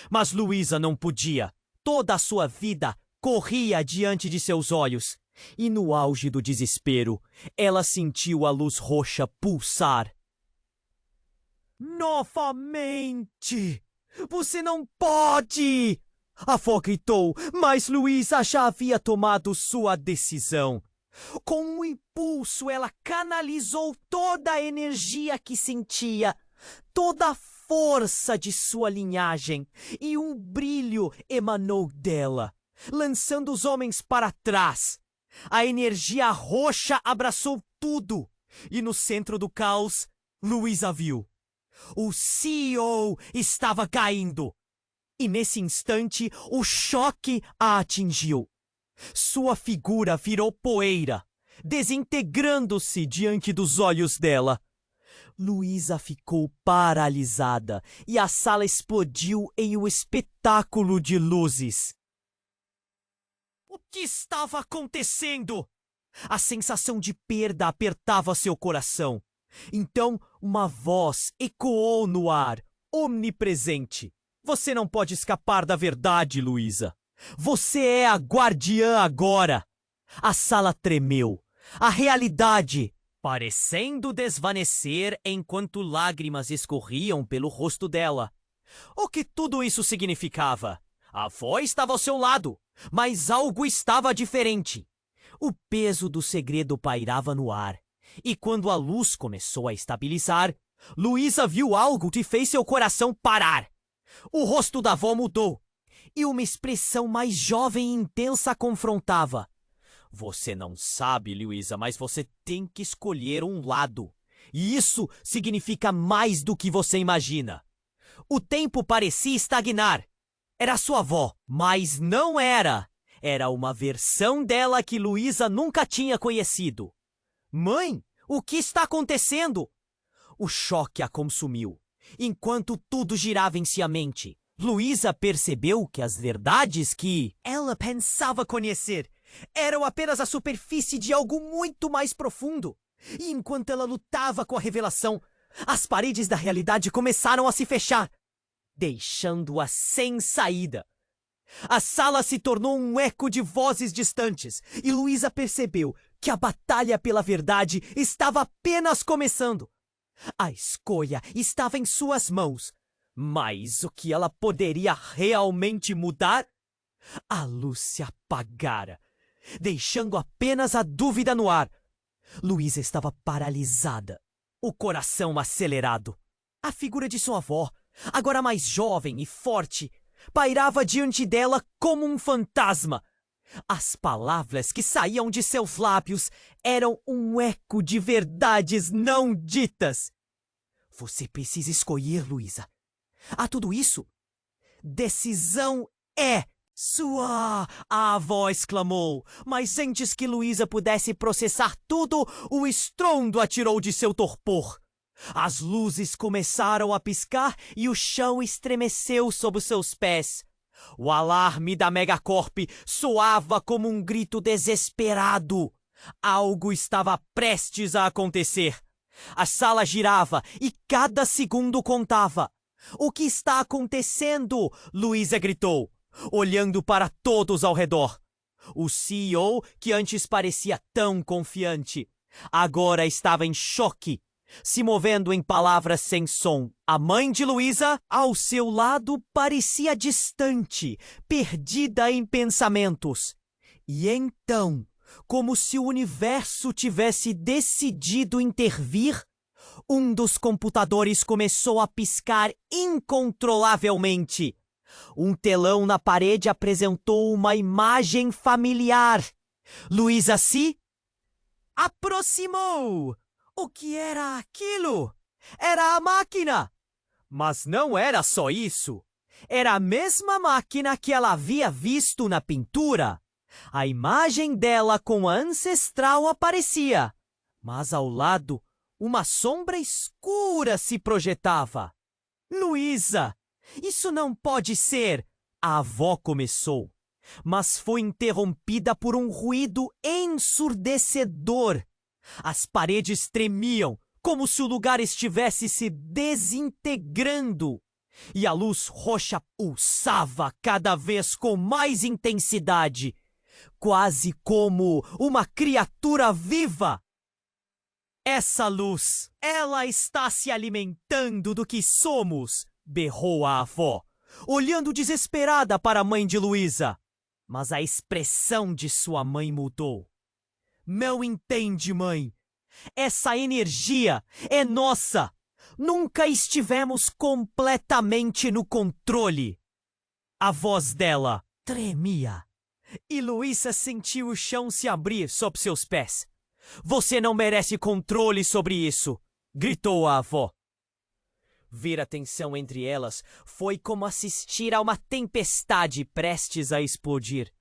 Speaker 1: Mas Luísa não podia. Toda a sua vida corria diante de seus olhos. E no auge do desespero, ela sentiu a luz roxa pulsar. Novamente! Você não pode! A avó gritou, mas Luísa já havia tomado sua decisão. Com um impulso, ela canalizou toda a energia que sentia, toda a força de sua linhagem, e um brilho emanou dela, lançando os homens para trás. A energia roxa abraçou tudo, e no centro do caos, Luísa viu. O CEO estava caindo. E nesse instante, o choque a atingiu. Sua figura virou poeira, desintegrando-se diante dos olhos dela. Luísa ficou paralisada e a sala explodiu em um espetáculo de luzes. O que estava acontecendo? A sensação de perda apertava seu coração. Então, uma voz ecoou no ar, onipresente. Você não pode escapar da verdade, Luísa. Você é a guardiã agora. A sala tremeu. A realidade, parecendo desvanecer enquanto lágrimas escorriam pelo rosto dela. O que tudo isso significava? A avó estava ao seu lado, mas algo estava diferente. O peso do segredo pairava no ar. E quando a luz começou a estabilizar, Luísa viu algo que fez seu coração parar. O rosto da avó mudou, e uma expressão mais jovem e intensa a confrontava. Você não sabe, Luísa, mas você tem que escolher um lado. E isso significa mais do que você imagina. O tempo parecia estagnar. Era sua avó, mas não era. Era uma versão dela que Luísa nunca tinha conhecido. Mãe, o que está acontecendo? O choque a consumiu. Enquanto tudo girava em sua mente, Luísa percebeu que as verdades que ela pensava conhecer eram apenas a superfície de algo muito mais profundo. E enquanto ela lutava com a revelação, as paredes da realidade começaram a se fechar, deixando-a sem saída. A sala se tornou um eco de vozes distantes, e Luísa percebeu que a batalha pela verdade estava apenas começando. A escolha estava em suas mãos, mas o que ela poderia realmente mudar? A luz se apagara, deixando apenas a dúvida no ar. Luísa estava paralisada, o coração acelerado. A figura de sua avó, agora mais jovem e forte, pairava diante dela como um fantasma. As palavras que saíam de seus lábios eram um eco de verdades não ditas. Você precisa escolher, Luísa. A tudo isso, decisão é sua! A avó exclamou, mas antes que Luísa pudesse processar tudo, o estrondo a tirou de seu torpor. As luzes começaram a piscar e o chão estremeceu sob seus pés. O alarme da Megacorp soava como um grito desesperado. Algo estava prestes a acontecer. A sala girava e cada segundo contava. O que está acontecendo? Luísa gritou, olhando para todos ao redor. O CEO, que antes parecia tão confiante, agora estava em choque, se movendo em palavras sem som. A mãe de Luísa, ao seu lado, parecia distante, perdida em pensamentos. E então, como se o universo tivesse decidido intervir, um dos computadores começou a piscar incontrolavelmente. Um telão na parede apresentou uma imagem familiar. Luísa se aproximou. O que era aquilo? Era a máquina! Mas não era só isso. Era a mesma máquina que ela havia visto na pintura. A imagem dela com a ancestral aparecia, mas ao lado, uma sombra escura se projetava. Luísa, isso não pode ser! A avó começou, mas foi interrompida por um ruído ensurdecedor. As paredes tremiam, como se o lugar estivesse se desintegrando. E a luz roxa pulsava cada vez com mais intensidade, quase como uma criatura viva. Essa luz, ela está se alimentando do que somos, berrou a avó, olhando desesperada para a mãe de Luísa. Mas a expressão de sua mãe mudou. Não entende, mãe? Essa energia é nossa. Nunca estivemos completamente no controle. A voz dela tremia e Luísa sentiu o chão se abrir sob seus pés. Você não merece controle sobre isso, gritou a avó. Ver a tensão entre elas foi como assistir a uma tempestade prestes a explodir.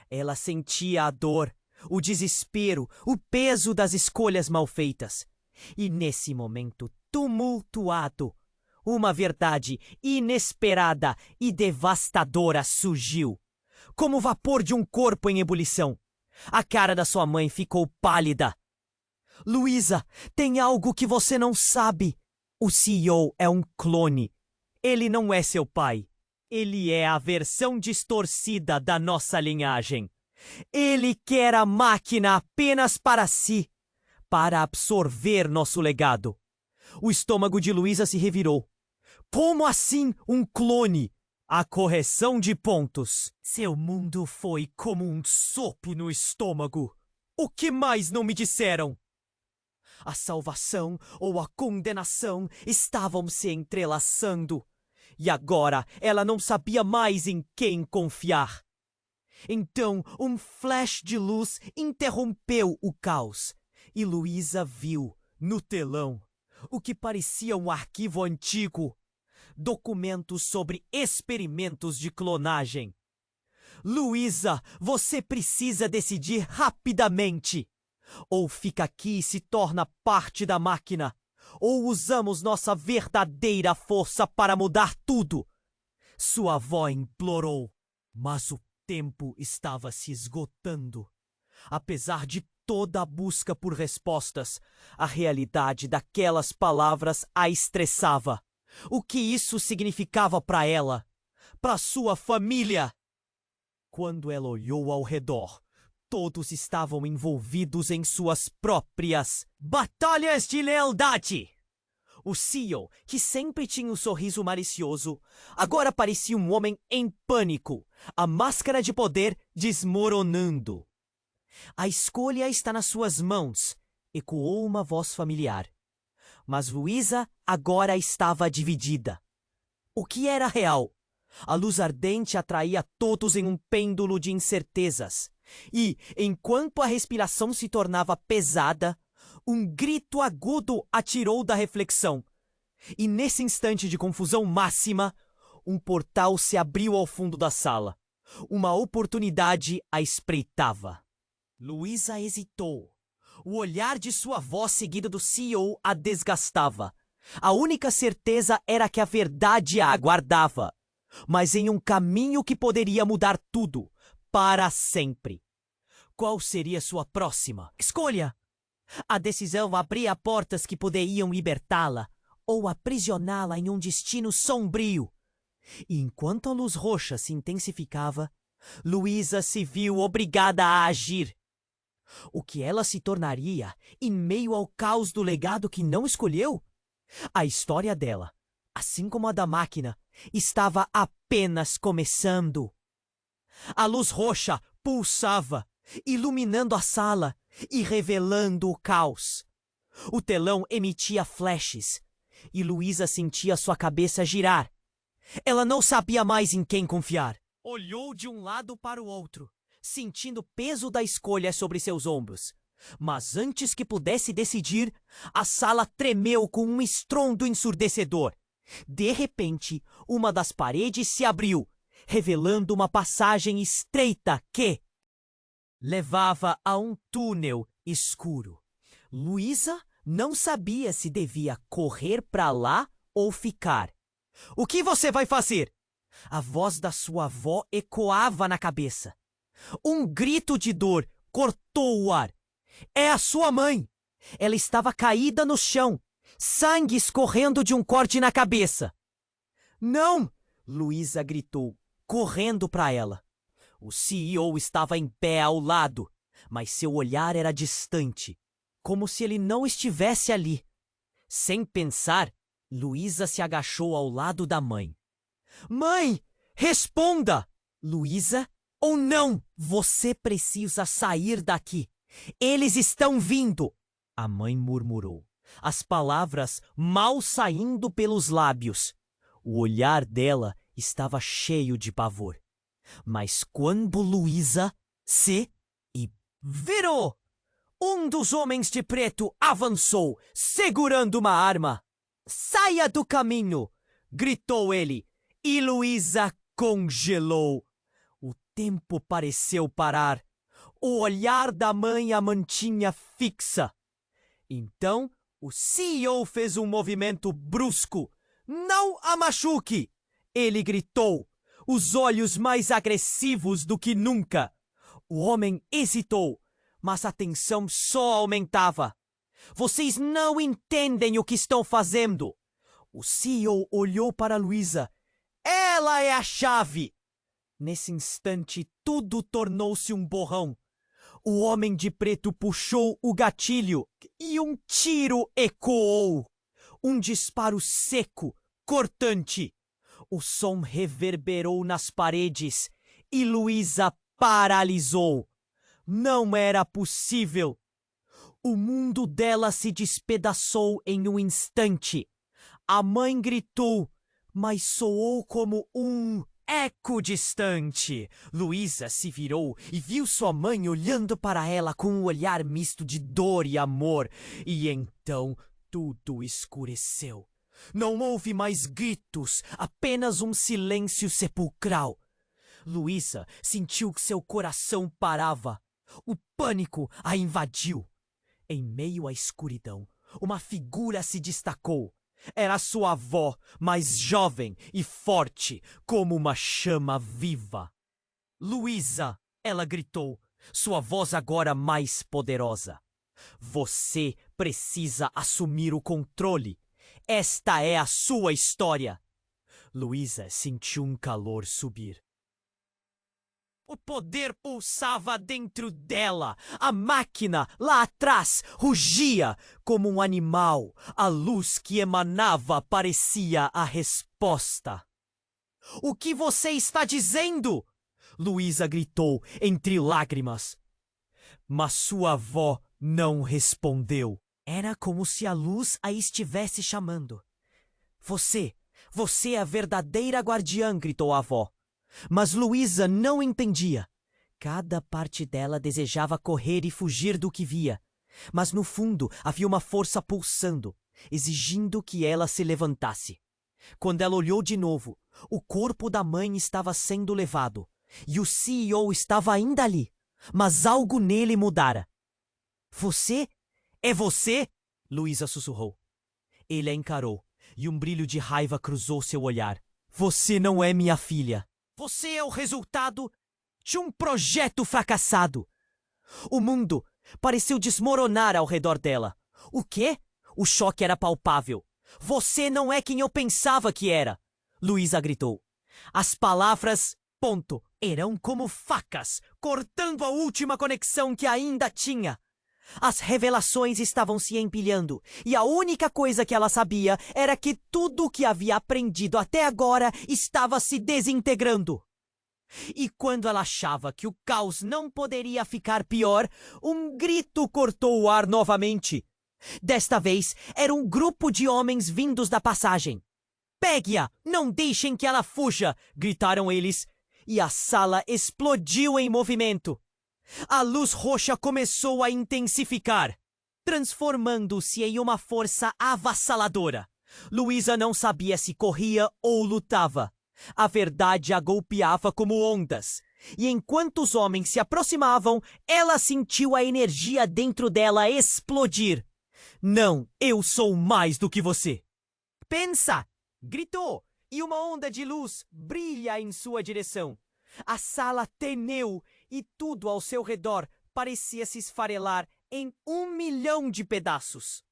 Speaker 1: Ela sentia a dor, o desespero, o peso das escolhas mal feitas. E nesse momento tumultuado, uma verdade inesperada e devastadora surgiu, como o vapor de um corpo em ebulição. A cara da sua mãe ficou pálida. Luísa, tem algo que você não sabe. O CEO é um clone. Ele não é seu pai. Ele é a versão distorcida da nossa linhagem. Ele quer a máquina apenas para si, para absorver nosso legado. O estômago de Luísa se revirou. Como assim um clone? A correção de pontos. Seu mundo foi como um sopro no estômago. O que mais não me disseram? A salvação ou a condenação estavam se entrelaçando. E agora ela não sabia mais em quem confiar. Então um flash de luz interrompeu o caos. E Luísa viu, no telão, o que parecia um arquivo antigo. Documentos sobre experimentos de clonagem. Luísa, você precisa decidir rapidamente. Ou fica aqui e se torna parte da máquina, ou usamos nossa verdadeira força para mudar tudo. Sua avó implorou, mas o tempo estava se esgotando. Apesar de toda a busca por respostas, a realidade daquelas palavras a estressava. O que isso significava para ela? Para sua família? Quando ela olhou ao redor, todos estavam envolvidos em suas próprias batalhas de lealdade. O CEO, que sempre tinha um sorriso malicioso, agora parecia um homem em pânico, a máscara de poder desmoronando. A escolha está nas suas mãos, ecoou uma voz familiar. Mas Luísa agora estava dividida. O que era real? A luz ardente atraía todos em um pêndulo de incertezas. E, enquanto a respiração se tornava pesada, um grito agudo atirou da reflexão. E nesse instante de confusão máxima, um portal se abriu ao fundo da sala. Uma oportunidade a espreitava. Luísa hesitou. O olhar de sua voz seguida do CEO a desgastava. A única certeza era que a verdade a aguardava, mas em um caminho que poderia mudar tudo, para sempre. Qual seria sua próxima escolha? A decisão abria portas que poderiam libertá-la ou aprisioná-la em um destino sombrio. E enquanto a luz roxa se intensificava, Luísa se viu obrigada a agir. O que ela se tornaria em meio ao caos do legado que não escolheu? A história dela, assim como a da máquina, estava apenas começando. A luz roxa pulsava, iluminando a sala e revelando o caos. O telão emitia flashes e Luísa sentia sua cabeça girar. Ela não sabia mais em quem confiar. Olhou de um lado para o outro, sentindo o peso da escolha sobre seus ombros. Mas antes que pudesse decidir, a sala tremeu com um estrondo ensurdecedor. De repente, uma das paredes se abriu, revelando uma passagem estreita que levava a um túnel escuro. Luísa não sabia se devia correr para lá ou ficar. "O que você vai fazer?" A voz da sua avó ecoava na cabeça. Um grito de dor cortou o ar. "É a sua mãe!" Ela estava caída no chão, sangue escorrendo de um corte na cabeça. "Não!" Luísa gritou, correndo para ela. O CEO estava em pé ao lado, mas seu olhar era distante, como se ele não estivesse ali. Sem pensar, Luísa se agachou ao lado da mãe. "Mãe, responda!" "Luísa, ou não, você precisa sair daqui. Eles estão vindo!" A mãe murmurou, as palavras mal saindo pelos lábios. O olhar dela estava cheio de pavor. Mas quando Luísa se virou, um dos homens de preto avançou, segurando uma arma. "Saia do caminho!" gritou ele, e Luísa congelou. O tempo pareceu parar. O olhar da mãe a mantinha fixa. Então, o CEO fez um movimento brusco. "Não a machuque!" ele gritou, os olhos mais agressivos do que nunca. O homem hesitou, mas a tensão só aumentava. "Vocês não entendem o que estão fazendo!" O CEO olhou para Luísa. "Ela é a chave!" Nesse instante, tudo tornou-se um borrão. O homem de preto puxou o gatilho e um tiro ecoou. Um disparo seco, cortante. O som reverberou nas paredes e Luísa paralisou. Não era possível. O mundo dela se despedaçou em um instante. A mãe gritou, mas soou como um eco distante. Luísa se virou e viu sua mãe olhando para ela com um olhar misto de dor e amor. E então tudo escureceu. Não houve mais gritos, apenas um silêncio sepulcral. Luísa sentiu que seu coração parava. O pânico a invadiu. Em meio à escuridão, uma figura se destacou. Era sua avó, mais jovem e forte, como uma chama viva. "Luísa!" ela gritou, sua voz agora mais poderosa. "Você precisa assumir o controle. Esta é a sua história." Luísa sentiu um calor subir. O poder pulsava dentro dela. A máquina, lá atrás, rugia como um animal. A luz que emanava parecia a resposta. "O que você está dizendo?" Luísa gritou entre lágrimas. Mas sua avó não respondeu. Era como se a luz a estivesse chamando. Você é a verdadeira guardiã!" gritou a avó. Mas Luísa não entendia. Cada parte dela desejava correr e fugir do que via. Mas no fundo havia uma força pulsando, exigindo que ela se levantasse. Quando ela olhou de novo, o corpo da mãe estava sendo levado. E o CEO estava ainda ali. Mas algo nele mudara. "Você? É você?" Luísa sussurrou. Ele a encarou, e um brilho de raiva cruzou seu olhar. "Você não é minha filha. Você é o resultado de um projeto fracassado." O mundo pareceu desmoronar ao redor dela. "O quê?" O choque era palpável. "Você não é quem eu pensava que era!" Luísa gritou. As palavras, ponto, eram como facas, cortando a última conexão que ainda tinha. As revelações estavam se empilhando, e a única coisa que ela sabia era que tudo o que havia aprendido até agora estava se desintegrando. E quando ela achava que o caos não poderia ficar pior, um grito cortou o ar novamente. Desta vez, era um grupo de homens vindos da passagem. "Pegue-a! Não deixem que ela fuja!" gritaram eles, e a sala explodiu em movimento. A luz roxa começou a intensificar, transformando-se em uma força avassaladora. Luísa não sabia se corria ou lutava. A verdade a golpeava como ondas. E enquanto os homens se aproximavam, ela sentiu a energia dentro dela explodir. Não, eu sou mais do que você. Pensa! Gritou, e uma onda de luz brilha em sua direção. A sala tremeu e tudo ao seu redor parecia se esfarelar em 1 milhão de pedaços.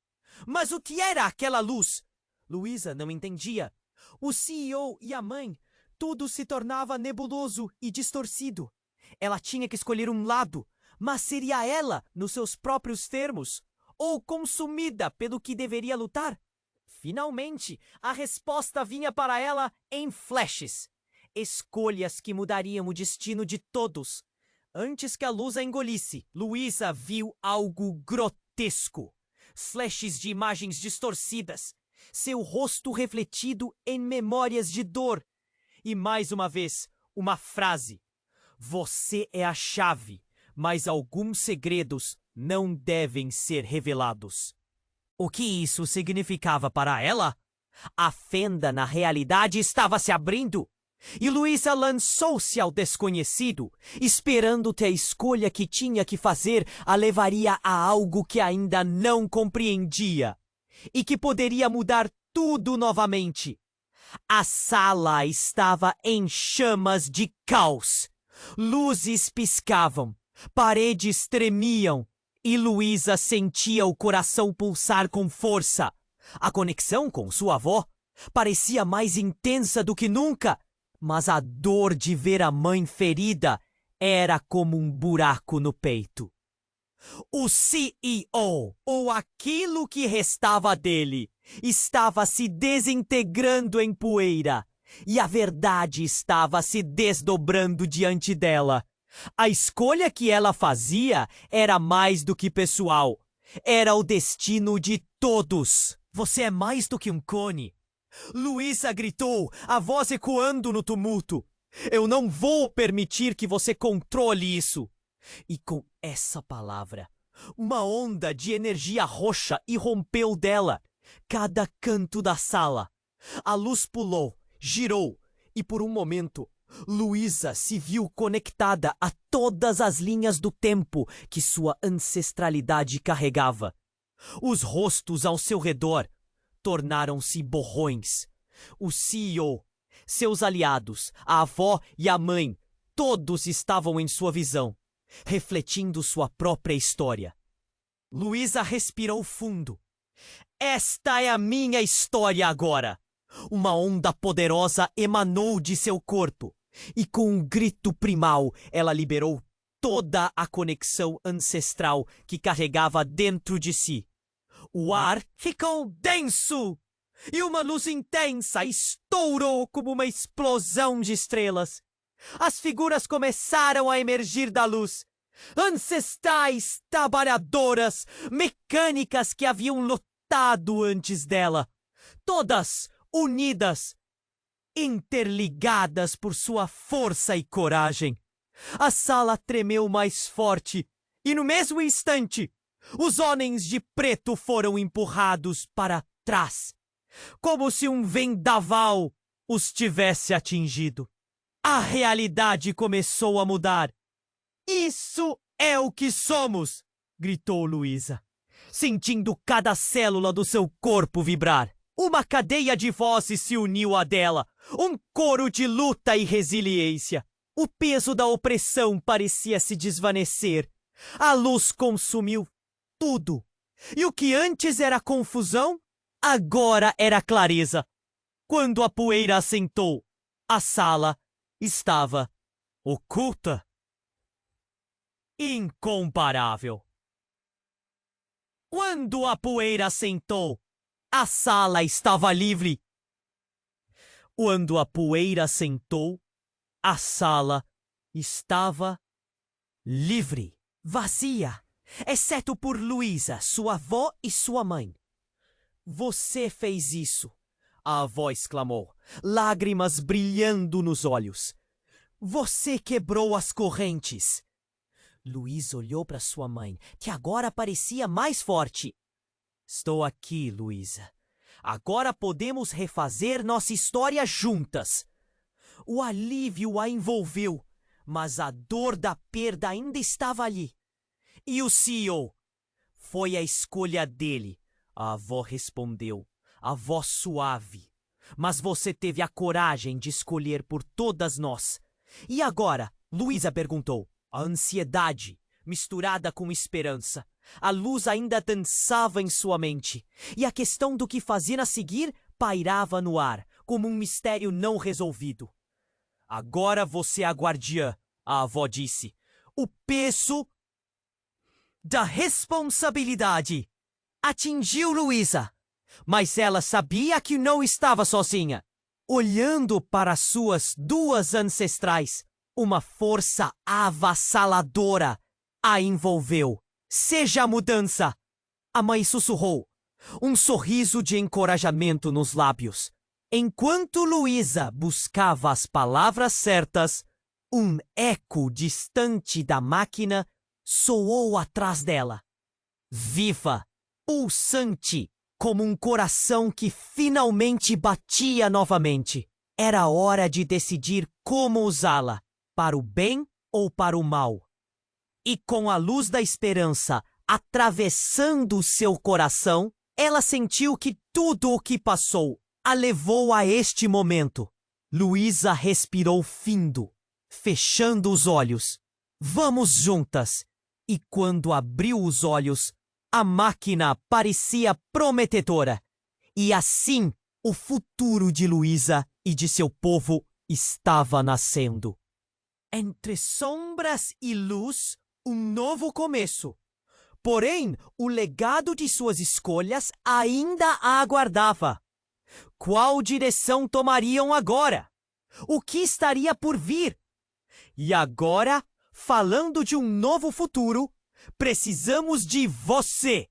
Speaker 1: Mas o que era aquela luz? Luísa não entendia. O CEO e a mãe, tudo se tornava nebuloso e distorcido. Ela tinha que escolher um lado, mas seria ela, nos seus próprios termos, ou consumida pelo que deveria lutar? Finalmente, a resposta vinha para ela em flashes. Escolhas que mudariam o destino de todos. Antes que a luz a engolisse, Luísa viu algo grotesco. Flashes de imagens distorcidas. Seu rosto refletido em memórias de dor. E mais uma vez, uma frase. Você é a chave, mas alguns segredos não devem ser revelados. O que isso significava para ela? A fenda na realidade estava se abrindo. E Luísa lançou-se ao desconhecido, esperando que a escolha que tinha que fazer a levaria a algo que ainda não compreendia e que poderia mudar tudo novamente. A sala estava em chamas de caos. Luzes piscavam, paredes tremiam e Luísa sentia o coração pulsar com força. A conexão com sua avó parecia mais intensa do que nunca, mas a dor de ver a mãe ferida era como um buraco no peito. O CEO, ou aquilo que restava dele, estava se desintegrando em poeira, e a verdade estava se desdobrando diante dela. A escolha que ela fazia era mais do que pessoal. Era o destino de todos. Você é mais do que um cone. Luísa gritou, a voz ecoando no tumulto. Eu não vou permitir que você controle isso. E com essa palavra, uma onda de energia roxa irrompeu dela. Cada canto da sala. A luz pulou, girou, e por um momento, Luísa se viu conectada a todas as linhas do tempo que sua ancestralidade carregava. Os rostos ao seu redor tornaram-se borrões. O CEO, seus aliados, a avó e a mãe, todos estavam em sua visão, refletindo sua própria história. Luísa respirou fundo. Esta é a minha história agora. Uma onda poderosa emanou de seu corpo, e com um grito primal ela liberou toda a conexão ancestral que carregava dentro de si. O ar ficou denso e uma luz intensa estourou como uma explosão de estrelas. As figuras começaram a emergir da luz. Ancestrais, trabalhadoras, mecânicas que haviam lutado antes dela. Todas unidas, interligadas por sua força e coragem. A sala tremeu mais forte e no mesmo instante, os homens de preto foram empurrados para trás, como se um vendaval os tivesse atingido. A realidade começou a mudar. Isso é o que somos! Gritou Luísa, sentindo cada célula do seu corpo vibrar. Uma cadeia de vozes se uniu à dela, um coro de luta e resiliência. O peso da opressão parecia se desvanecer. A luz consumiu tudo. E o que antes era confusão, agora era clareza. Quando a poeira assentou, a sala estava oculta. Incomparável. Quando a poeira assentou, a sala estava livre. Quando a poeira assentou, a sala estava livre, vazia, exceto por Luísa, sua avó e sua mãe. Você fez isso, a avó exclamou, lágrimas brilhando nos olhos. Você quebrou as correntes. Luísa olhou para sua mãe, que agora parecia mais forte. Estou aqui, Luísa. Agora podemos refazer nossa história juntas. O alívio a envolveu, mas a dor da perda ainda estava ali. E o CEO? Foi a escolha dele. A avó respondeu, a voz suave. Mas você teve a coragem de escolher por todas nós. E agora? Luísa perguntou. A ansiedade, misturada com esperança. A luz ainda dançava em sua mente. E a questão do que fazer a seguir pairava no ar, como um mistério não resolvido. Agora você é a guardiã, a avó disse. O peso da responsabilidade atingiu Luísa. Mas ela sabia que não estava sozinha. Olhando para suas duas ancestrais, uma força avassaladora a envolveu. Seja a mudança! A mãe sussurrou, um sorriso de encorajamento nos lábios. Enquanto Luísa buscava as palavras certas, um eco distante da máquina soou atrás dela. Viva, pulsante, como um coração que finalmente batia novamente. Era hora de decidir como usá-la, para o bem ou para o mal. E com a luz da esperança atravessando seu coração, ela sentiu que tudo o que passou a levou a este momento. Luísa respirou findo, fechando os olhos. Vamos juntas! E quando abriu os olhos, a máquina parecia prometedora. E assim, o futuro de Luísa e de seu povo estava nascendo. Entre sombras e luz, um novo começo. Porém, o legado de suas escolhas ainda a aguardava. Qual direção tomariam agora? O que estaria por vir? E agora, falando de um novo futuro, precisamos de você!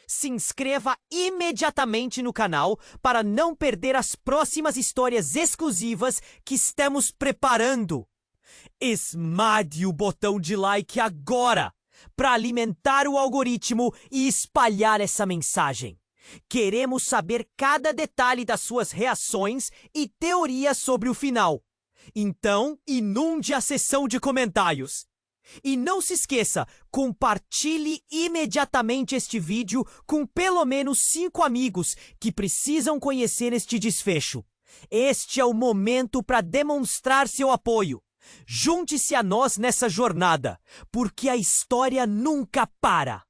Speaker 1: Se inscreva imediatamente no canal para não perder as próximas histórias exclusivas que estamos preparando. Esmague o botão de like agora para alimentar o algoritmo e espalhar essa mensagem. Queremos saber cada detalhe das suas reações e teorias sobre o final. Então, inunde a seção de comentários. E não se esqueça, compartilhe imediatamente este vídeo com pelo menos 5 amigos que precisam conhecer este desfecho. Este é o momento para demonstrar seu apoio. Junte-se a nós nessa jornada, porque a história nunca para.